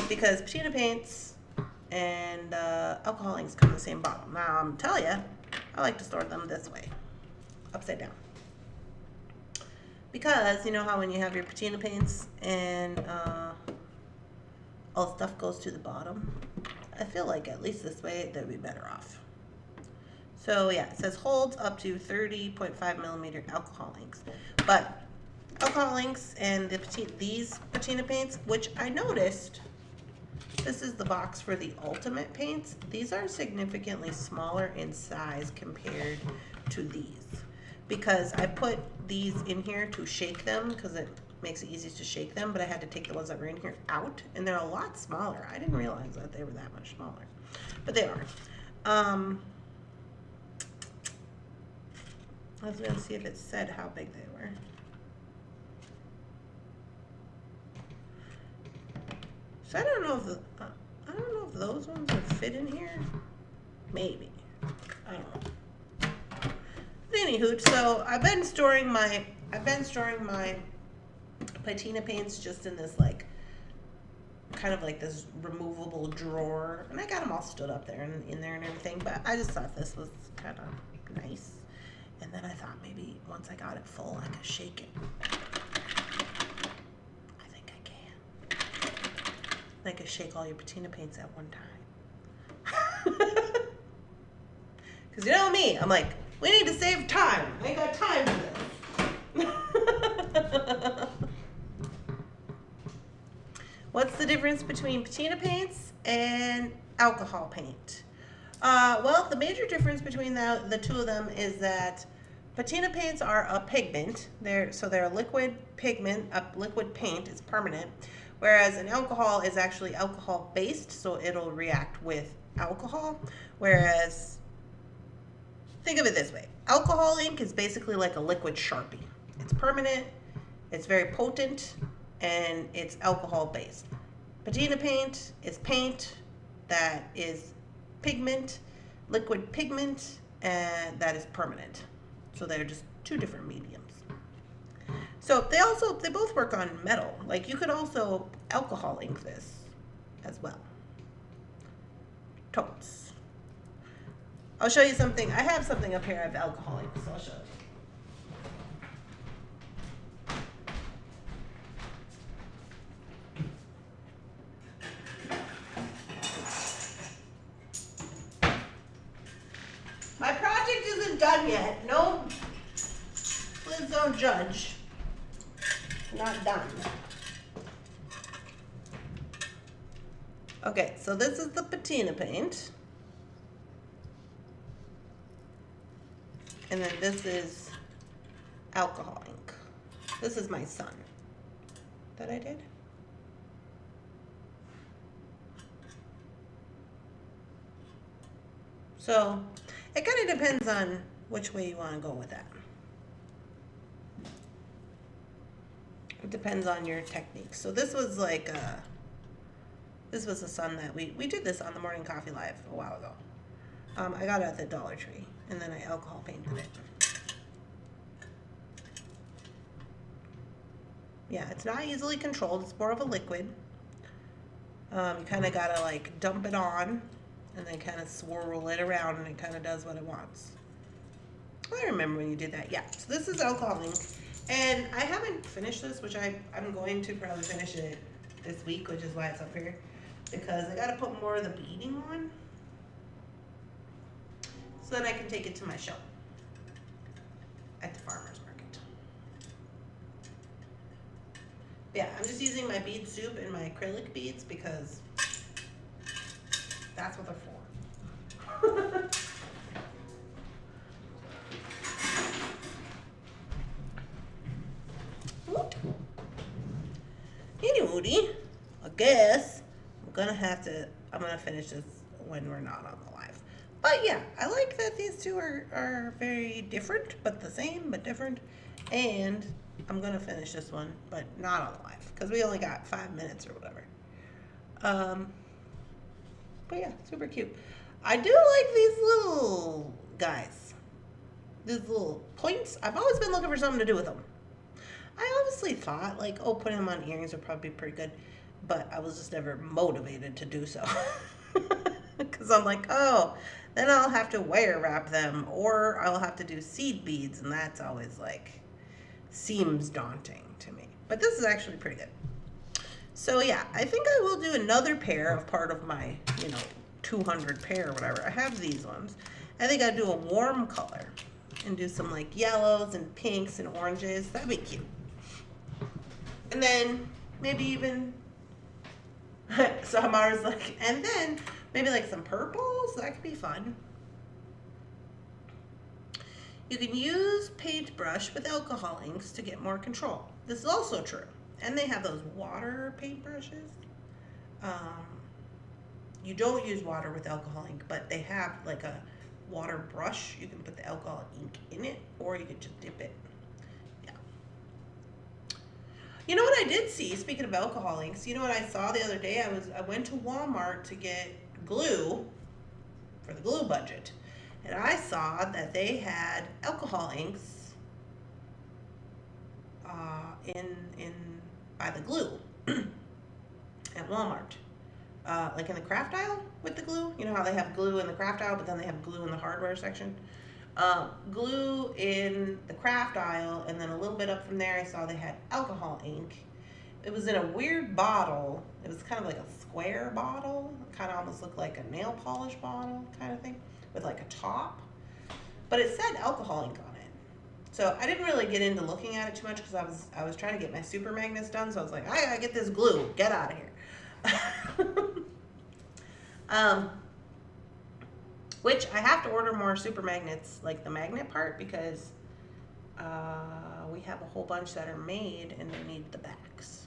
[SPEAKER 1] Because patina paints and alcohol inks come in the same bottle. Now, I'm telling you, I like to store them this way, upside down. Because you know how when you have your patina paints and all the stuff goes to the bottom? I feel like at least this way they'd be better off. So yeah, it says holds up to 30.5 millimeter alcohol inks. But alcohol inks and these patina paints, which I noticed, this is the box for the ultimate paints. These are significantly smaller in size compared to these. Because I put these in here to shake them because it makes it easiest to shake them, but I had to take the ones that were in here out, and they're a lot smaller. I didn't realize that they were that much smaller, but they are. I was gonna see if it said how big they were. So I don't know if those ones would fit in here. Maybe. I don't know. But anywho, so I've been storing my patina paints just in this like kind of like this removable drawer, and I got them all stood up there and in there and everything, but I just thought this was kind of nice. And then I thought maybe once I got it full I could shake it. I think I can. I could shake all your patina paints at one time. Because you know me, I'm like, we need to save time. I ain't got time for this. What's the difference between patina paints and alcohol paint? Well, the major difference between the two of them is that patina paints are a pigment. They're a liquid pigment, a liquid paint. It's permanent. Whereas an alcohol is actually alcohol based, so it'll react with alcohol. Whereas, think of it this way. Alcohol ink is basically like a liquid Sharpie. It's permanent, it's very potent, and it's alcohol based. Patina paint is paint that is pigment, liquid pigment, and that is permanent. So they're just two different mediums. So they both work on metal. Like you could also alcohol ink this as well. Totes. I'll show you something. I have something up here of alcohol ink, so I'll show you. My project isn't done yet. No, please don't judge. Not done. Okay, so this is the patina paint. And then this is alcohol ink. This is my sun that I did. So it kind of depends on which way you want to go with that. It depends on your technique. So this was like this was a sun that we did this on the Morning Coffee Live a while ago. I got it at the Dollar Tree, and then I alcohol painted it. Yeah, it's not easily controlled. It's more of a liquid. You kind of gotta like dump it on, and then kind of swirl it around, and it kind of does what it wants. I remember when you did that. Yeah. So this is alcohol ink, and I haven't finished this, which I'm going to probably finish it this week, which is why it's up here, because I gotta put more of the beading on, so then I can take it to my show at the farmer's market. Yeah, I'm just using my bead soup and my acrylic beads because that's what they're for. Anyway, I guess I'm gonna finish this when we're not on the live. But yeah, I like that these two are very different, but the same, but different. And I'm gonna finish this one, but not on the live, because we only got 5 minutes or whatever. But yeah, super cute. I do like these little guys. These little points. I've always been looking for something to do with them. I obviously thought, like, oh, putting them on earrings would probably be pretty good, but I was just never motivated to do so. Because I'm like, oh, then I'll have to wire wrap them, or I'll have to do seed beads, and that's always, like, seems daunting to me. But this is actually pretty good. So, yeah, I think I will do another pair of part of my, 200 pair or whatever. I have these ones. I think I'll do a warm color and do some, like, yellows and pinks and oranges. That'd be cute. And then maybe even, so Hamara's like, and then maybe like some purples. That could be fun. You can use paintbrush with alcohol inks to get more control. This is also true. And they have those water paintbrushes. You don't use water with alcohol ink, but they have like a water brush. You can put the alcohol ink in it, or you could just dip it. Yeah. You know what I did see, speaking of alcohol inks, you know what I saw the other day? I went to Walmart to get glue for the glue budget. And I saw that they had alcohol inks by the glue at Walmart. Like in the craft aisle with the glue. You know how they have glue in the craft aisle, but then they have glue in the hardware section. Glue in the craft aisle, and then a little bit up from there I saw they had alcohol ink. It was in a weird bottle. It was kind of like a square bottle. It kind of almost looked like a nail polish bottle kind of thing, with like a top. But it said alcohol ink on it. So I didn't really get into looking at it too much because I was trying to get my super magnets done. So I was like, I gotta get this glue. Get out of here. Which I have to order more super magnets, like the magnet part, because we have a whole bunch that are made and they need the backs.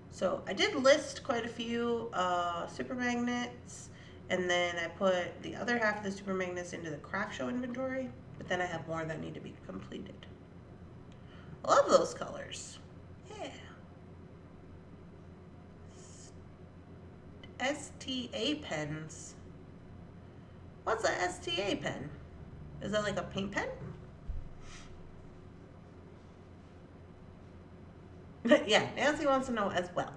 [SPEAKER 1] So I did list quite a few super magnets, and then I put the other half of the super magnets into the craft show inventory, but then I have more that need to be completed. I love those colors. Yeah. STA pens. What's a STA pen? Is that like a paint pen? Yeah, Nancy wants to know as well.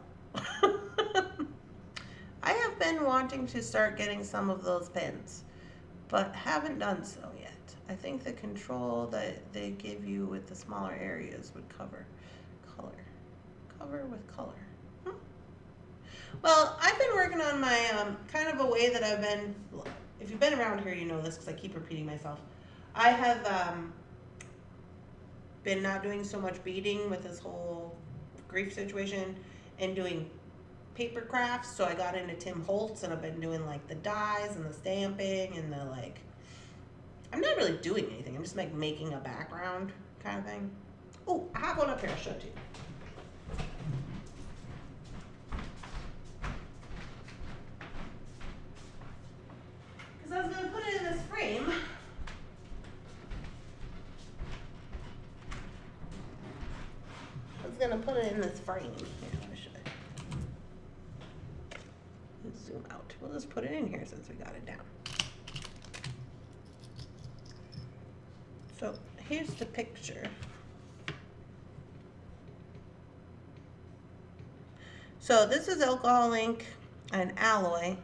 [SPEAKER 1] I have been wanting to start getting some of those pens, but haven't done so yet. I think the control that they give you with the smaller areas would cover color. Cover with color. Well, I've been working on my kind of a way that I've been, if you've been around here, you know this because I keep repeating myself. I have been not doing so much beading with this whole grief situation and doing paper crafts. So I got into Tim Holtz and I've been doing like the dies and the stamping and the like, I'm not really doing anything. I'm just like making a background kind of thing. Oh, I have one up here. I'll show it to you. Because I was going to put it in this frame. I was going to put it in this frame. Here, let me show you. Let's zoom out. We'll just put it in here since we got it down. So here's the picture. So this is alcohol ink and alloy,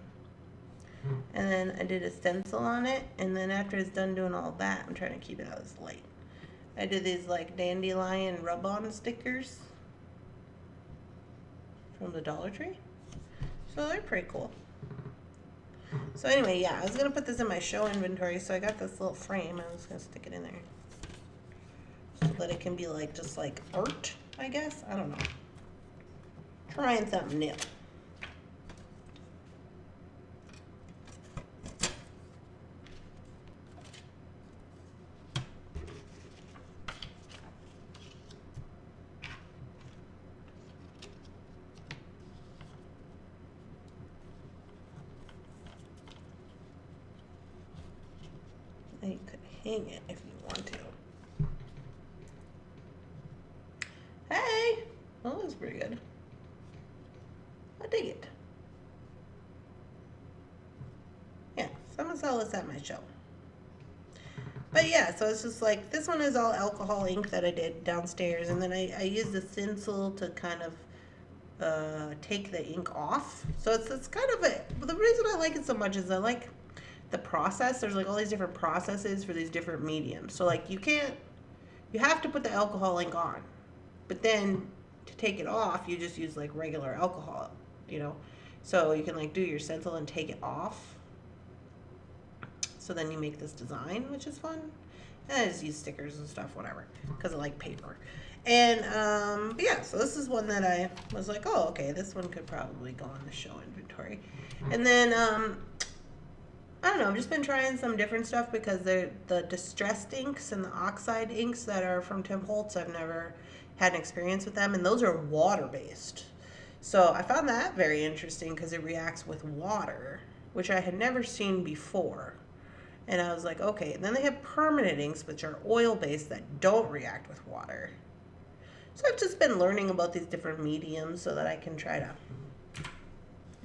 [SPEAKER 1] and then I did a stencil on it, and then after it's done doing all that, I'm trying to keep it out of this light. I did these like dandelion rub-on stickers from the Dollar Tree. So they're pretty cool. So anyway, yeah, I was gonna put this in my show inventory, so I got this little frame. I was gonna stick it in there so that it can be like just like art, I guess. I don't know. Trying something new. You could hang it if you want to. Hey! That looks pretty good. I dig it. Yeah, so I'm gonna sell this at my show. But yeah, so it's just like, this one is all alcohol ink that I did downstairs, and then I used a stencil to kind of take the ink off. So it's kind of the reason I like it so much is I like the process. There's like all these different processes for these different mediums. So like you have to put the alcohol ink on, but then to take it off, you just use like regular alcohol, you know? So you can like do your stencil and take it off. So then you make this design, which is fun. And I just use stickers and stuff, whatever, because I like paper. And but yeah, so this is one that I was like, oh, okay, this one could probably go on the show inventory. And then I don't know, I've just been trying some different stuff because the distressed inks and the oxide inks that are from Tim Holtz, I've never had an experience with them, and those are water-based. So I found that very interesting because it reacts with water, which I had never seen before. And I was like, okay. And then they have permanent inks, which are oil-based that don't react with water. So I've just been learning about these different mediums so that I can try to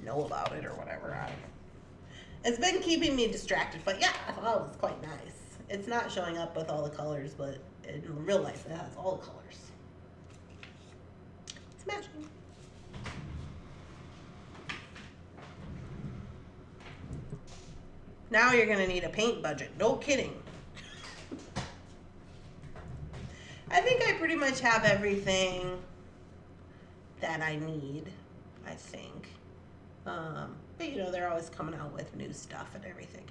[SPEAKER 1] know about it or whatever. I don't know. It's been keeping me distracted, but yeah, I thought it was quite nice. It's not showing up with all the colors, but in real life it has all the colors. It's matching. Now you're gonna need a paint budget. No kidding. I think I pretty much have everything that I need, I think. But you know, they're always coming out with new stuff and everything.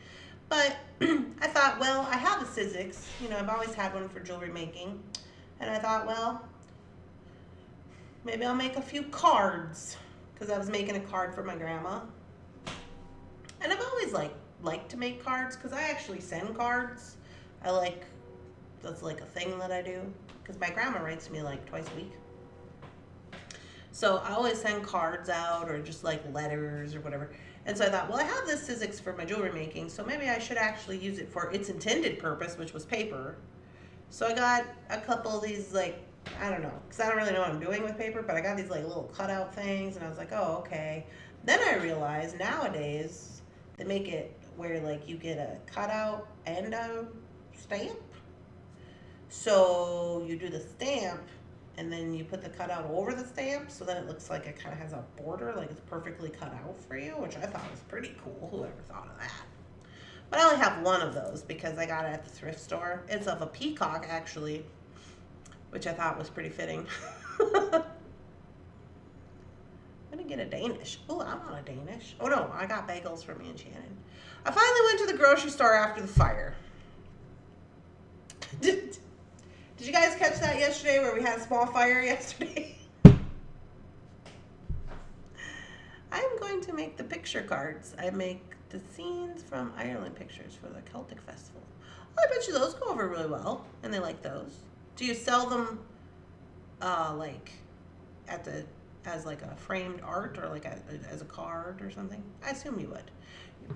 [SPEAKER 1] But I thought, well, I have a Sizzix. You know, I've always had one for jewelry making. And I thought, well, maybe I'll make a few cards. Because I was making a card for my grandma. And I've always liked to make cards because I actually send cards. That's like a thing that I do. Because my grandma writes me like twice a week. So I always send cards out or just like letters or whatever. And so I thought, well, I have this Sizzix for my jewelry making, so maybe I should actually use it for its intended purpose, which was paper. So I got a couple of these, like, I don't know, because I don't really know what I'm doing with paper, but I got these like little cutout things, and I was like, oh, okay. Then I realized nowadays they make it where like you get a cutout and a stamp. So you do the stamp, and then you put the cutout over the stamp, so then it looks like it kind of has a border, like it's perfectly cut out for you, which I thought was pretty cool. Whoever thought of that? But I only have one of those because I got it at the thrift store. It's of a peacock, actually, which I thought was pretty fitting. I'm gonna get a Danish. Oh, I want a Danish. Oh no, I got bagels for me and Shannon. I finally went to the grocery store after the fire. Did you guys catch that yesterday where we had a small fire yesterday? I'm going to make the picture cards. I make the scenes from Ireland pictures for the Celtic Festival. Well, I bet you those go over really well, and they like those. Do you sell them like at the as like a framed art or like as a card or something? I assume you would.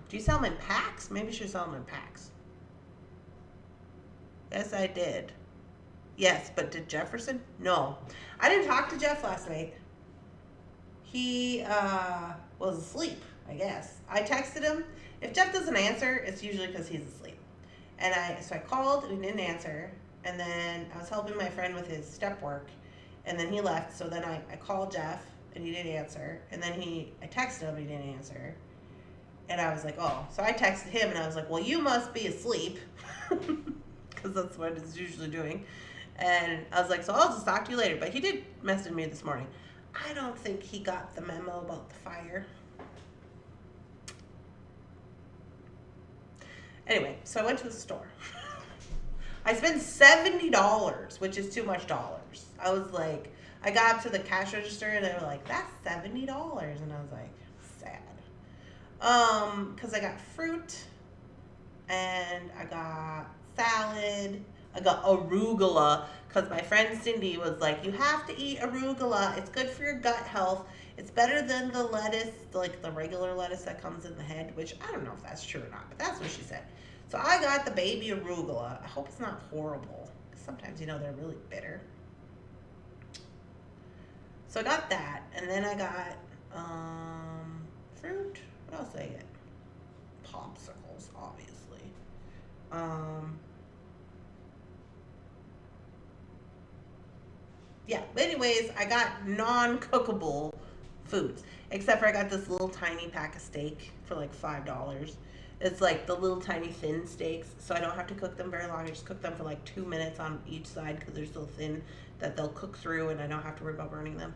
[SPEAKER 1] Do you sell them in packs? Maybe you should sell them in packs. Yes, I did. Yes, but did Jefferson? No. I didn't talk to Jeff last night. He was asleep, I guess. I texted him. If Jeff doesn't answer, it's usually because he's asleep. So I called and he didn't answer. And then I was helping my friend with his step work. And then he left. So then I called Jeff and he didn't answer. And then I texted him and he didn't answer. And I was like, oh. So I texted him and I was like, well, you must be asleep. Because that's what it's usually doing. And I was like, so I'll just talk to you later. But he did message me this morning. I don't think he got the memo about the fire. Anyway, so I went to the store. I spent $70, which is too much dollars. I was like, I got up to the cash register and they were like, that's $70. And I was like, sad. Because I got fruit and I got salad. I got arugula because my friend Cindy was like, you have to eat arugula. It's good for your gut health. It's better than the lettuce, like the regular lettuce that comes in the head, which I don't know if that's true or not, but that's what she said. So I got the baby arugula. I hope it's not horrible. Sometimes, they're really bitter. So I got that, and then I got fruit. What else did I get? Popsicles, obviously. Yeah, but anyways, I got non-cookable foods. Except for I got this little tiny pack of steak for like $5. It's like the little tiny thin steaks, so I don't have to cook them very long. I just cook them for like 2 minutes on each side because they're so thin that they'll cook through and I don't have to worry about burning them.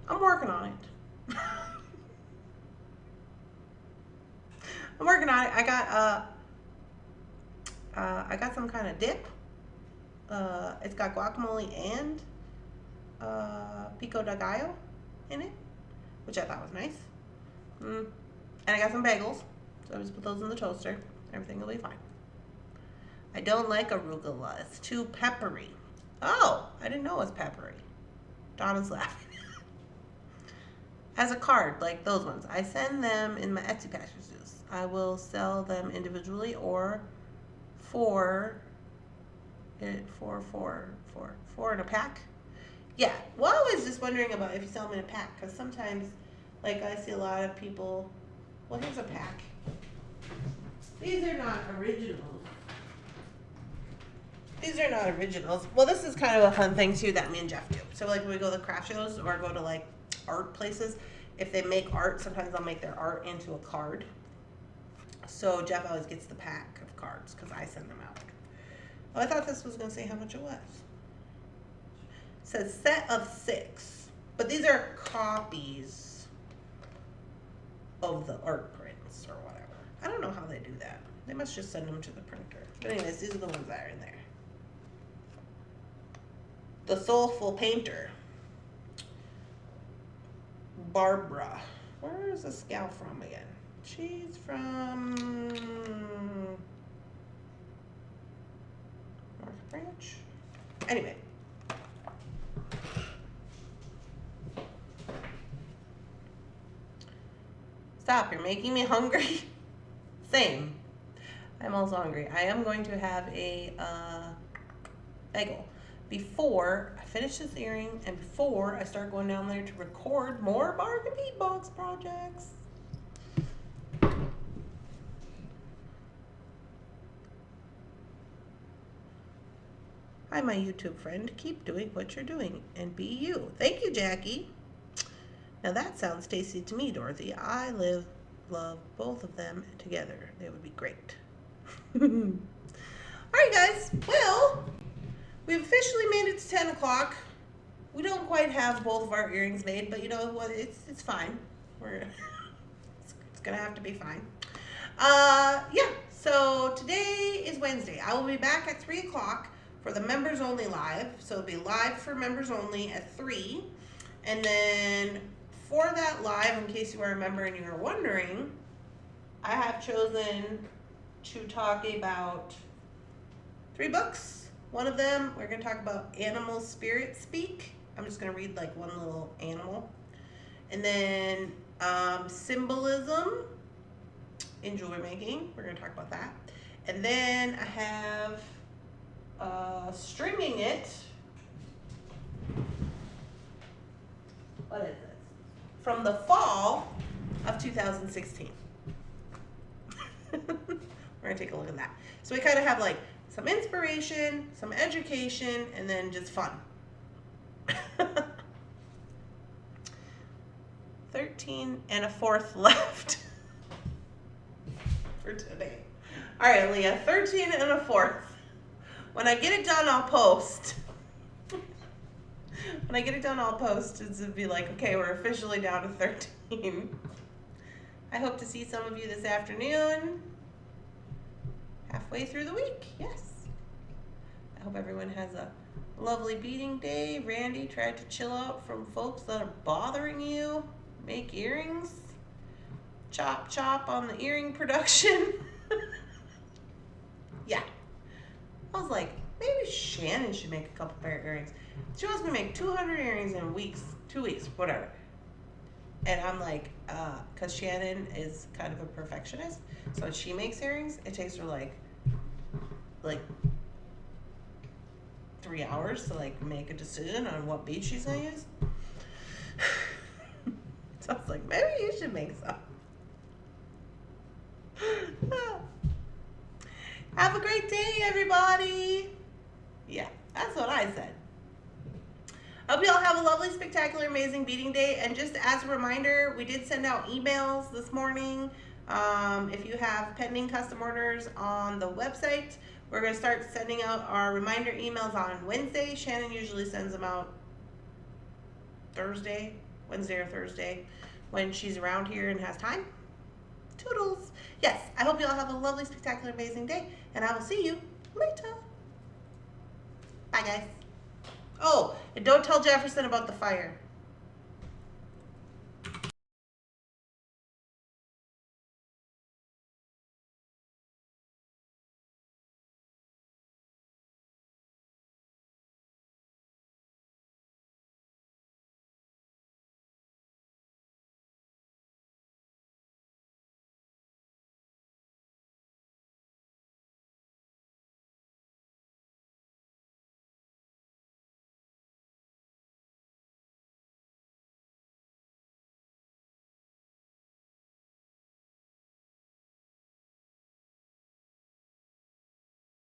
[SPEAKER 1] I'm working on it. I'm working on it. I got some kind of dip. It's got guacamole and pico de gallo in it, which I thought was nice. And I got some bagels, so I just put those in the toaster. Everything will be fine. I don't like arugula. It's too peppery. Oh, I didn't know it was peppery. Donna's laughing. As a card, like those ones. I send them in my Etsy packages. I will sell them individually or four in a pack. Yeah, well, I was just wondering about if you sell them in a pack, because sometimes, like, I see a lot of people. Well, here's a pack. These are not originals. Well, this is kind of a fun thing too that me and Jeff do. So like when we go to the craft shows or go to like art places, if they make art, sometimes I'll make their art into a card. So Jeff always gets the pack of cards because I send them out. Oh, I thought this was going to say how much it was. It says set of 6, but these are copies of the art prints or whatever. I don't know how they do that. They must just send them to the printer. But anyways, these are the ones that are in there. The Soulful Painter. Barbara. Where is this gal from again? She's from North Branch. Anyway. Stop, you're making me hungry. Same. I'm also hungry. I am going to have a bagel before I finish this earring and before I start going down there to record more bargain bead box projects. Hi, my YouTube friend. Keep doing what you're doing and be you. Thank you, Jackie. Now that sounds tasty to me, Dorothy. I love both of them together. They would be great. All right, guys. Well, we've officially made it to 10 o'clock. We don't quite have both of our earrings made, but you know what? It's fine. It's gonna have to be fine. Yeah. So today is Wednesday. I will be back at 3 o'clock for the members only live. So it'll be live for members only at 3, and then for that live, in case you are a member and you are wondering, I have chosen to talk about 3 books. One of them, we're going to talk about animal spirit speak. I'm just going to read like one little animal. And then symbolism in jewelry making. We're going to talk about that. And then I have stringing it. What is this? From the fall of 2016. We're going to take a look at that. So we kind of have like some inspiration, some education, and then just fun. 13 1/4 left for today. All right, Leah, 13 1/4. When I get it done, I'll post. When I get it done, I'll post. It'll be like, okay, we're officially down to 13. I hope to see some of you this afternoon. Halfway through the week, yes. I hope everyone has a lovely beading day. Randee tried to chill out from folks that are bothering you. Make earrings. Chop, chop on the earring production. Yeah. I was like, maybe Shannon should make a couple pair of earrings. She wants me to make 200 earrings in weeks, 2 weeks, whatever. And I'm like, because Shannon is kind of a perfectionist. So when she makes earrings, it takes her like 3 hours to like make a decision on what bead she's gonna use. So I was like, maybe you should make some. Have a great day, everybody. Yeah, that's what I said. I hope you all have a lovely, spectacular, amazing beading day. And just as a reminder, we did send out emails this morning. If you have pending custom orders on the website, we're going to start sending out our reminder emails on Wednesday. Shannon usually sends them out Wednesday or Thursday, when she's around here and has time. Toodles. Yes, I hope you all have a lovely, spectacular, amazing day, and I will see you later. Bye, guys. Oh, and don't tell Jefferson about the fire.